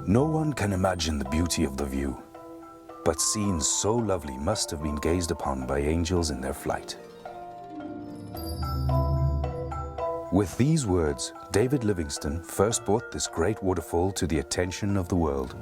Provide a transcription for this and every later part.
No one can imagine the beauty of the view, but scenes so lovely must have been gazed upon by angels in their flight. With these words, David Livingstone first brought this great waterfall to the attention of the world.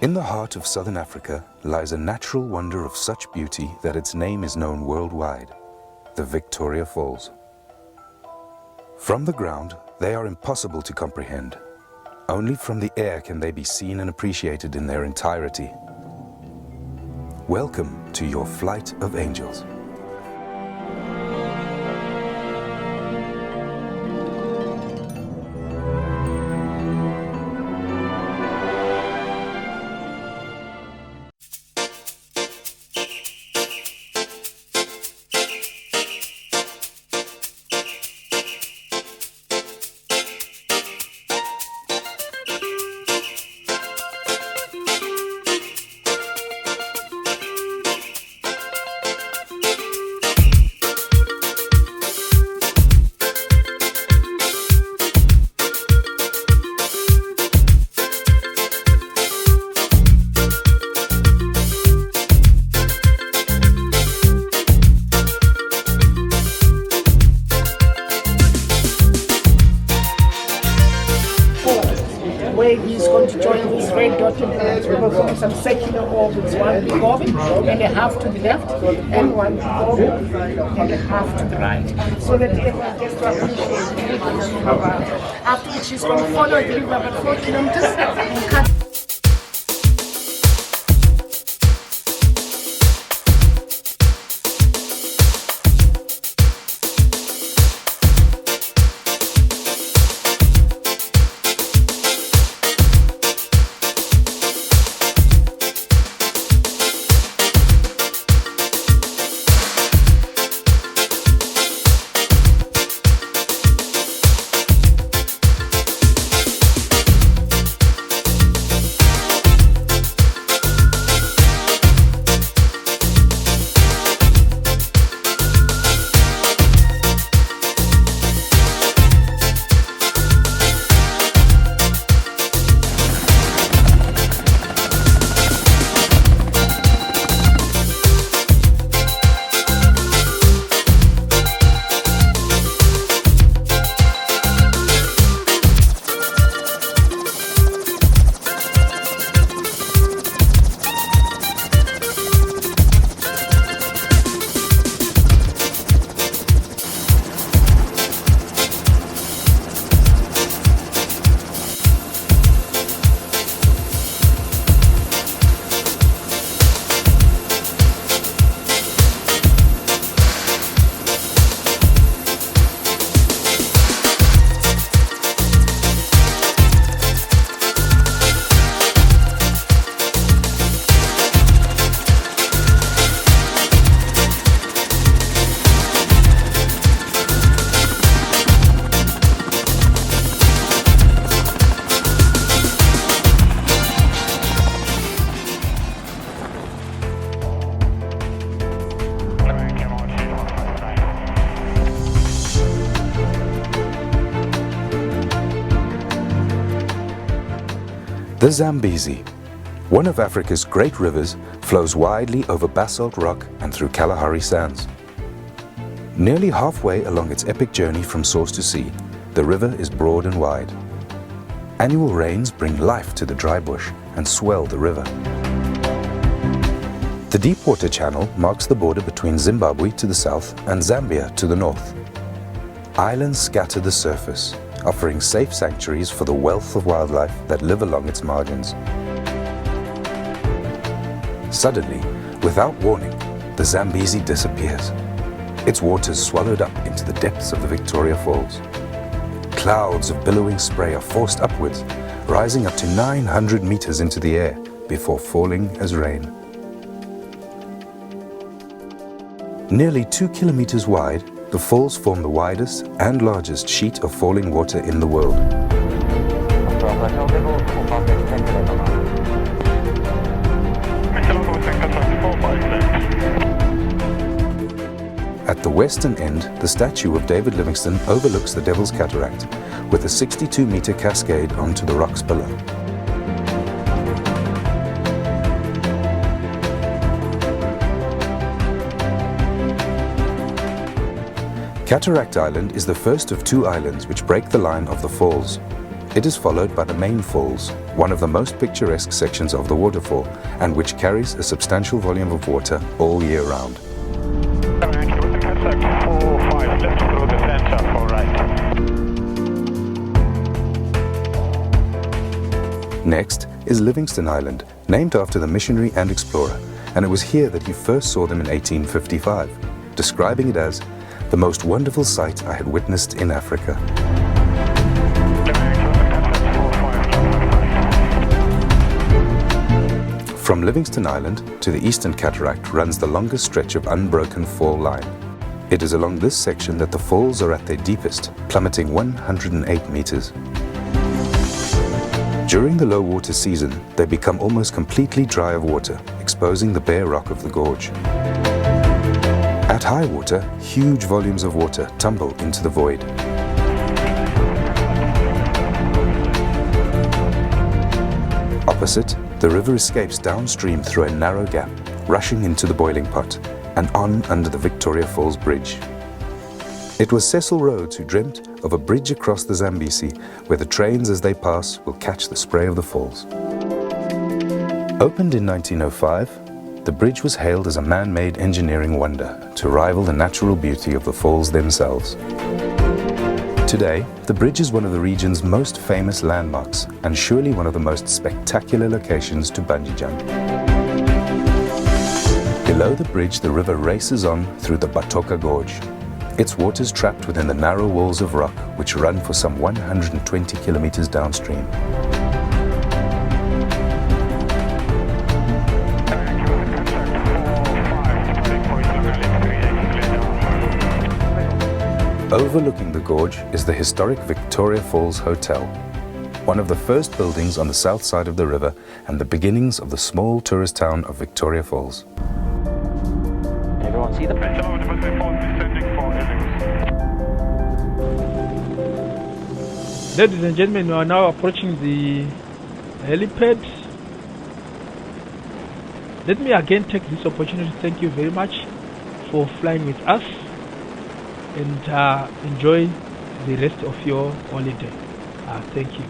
In the heart of southern Africa lies a natural wonder of such beauty that its name is known worldwide, the Vitoria Falls. From the ground, they are impossible to comprehend. Only from the air can they be seen and appreciated in their entirety. Welcome to your flight of angels. Where he's going to join this red dot and perform some circular orbits, one big orbit and a half to the left, and one big orbit and a half to the right, so that everyone gets to appreciate the river. After which he's going to follow the river about 4 kilometers and cut. The Zambezi, one of Africa's great rivers, flows widely over basalt rock and through Kalahari sands. Nearly halfway along its epic journey from source to sea, the river is broad and wide. Annual rains bring life to the dry bush and swell the river. The Deepwater Channel marks the border between Zimbabwe to the south and Zambia to the north. Islands scatter the surface, offering safe sanctuaries for the wealth of wildlife that live along its margins. Suddenly, without warning, the Zambezi disappears. Its waters swallowed up into the depths of the Vitoria Falls. Clouds of billowing spray are forced upwards, rising up to 900 meters into the air before falling as rain. Nearly 2 kilometers wide, the falls form the widest and largest sheet of falling water in the world. At the western end, the statue of David Livingstone overlooks the Devil's Cataract, with a 62-meter cascade onto the rocks below. Cataract Island is the first of two islands which break the line of the falls. It is followed by the main falls, one of the most picturesque sections of the waterfall, and which carries a substantial volume of water all year round. Next is Livingstone Island, named after the missionary and explorer, and it was here that he first saw them in 1855, describing it as the most wonderful sight I had witnessed in Africa. From Livingstone Island to the Eastern Cataract runs the longest stretch of unbroken fall line. It is along this section that the falls are at their deepest, plummeting 108 meters. During the low water season, they become almost completely dry of water, exposing the bare rock of the gorge. At high water, huge volumes of water tumble into the void. Opposite, the river escapes downstream through a narrow gap, rushing into the boiling pot and on under the Vitoria Falls Bridge. It was Cecil Rhodes who dreamt of a bridge across the Zambezi where the trains as they pass will catch the spray of the falls. Opened in 1905, the bridge was hailed as a man-made engineering wonder to rival the natural beauty of the falls themselves. Today, the bridge is one of the region's most famous landmarks and surely one of the most spectacular locations to bungee jump. Below the bridge, the river races on through the Batoka Gorge. Its waters trapped within the narrow walls of rock which run for some 120 kilometers downstream. Overlooking the gorge is the historic Victoria Falls Hotel, one of the first buildings on the south side of the river and the beginnings of the small tourist town of Victoria Falls. Everyone see the Ladies and gentlemen, we are now approaching the helipad. Let me again take this opportunity to thank you very much for flying with us and enjoy the rest of your holiday. Thank you.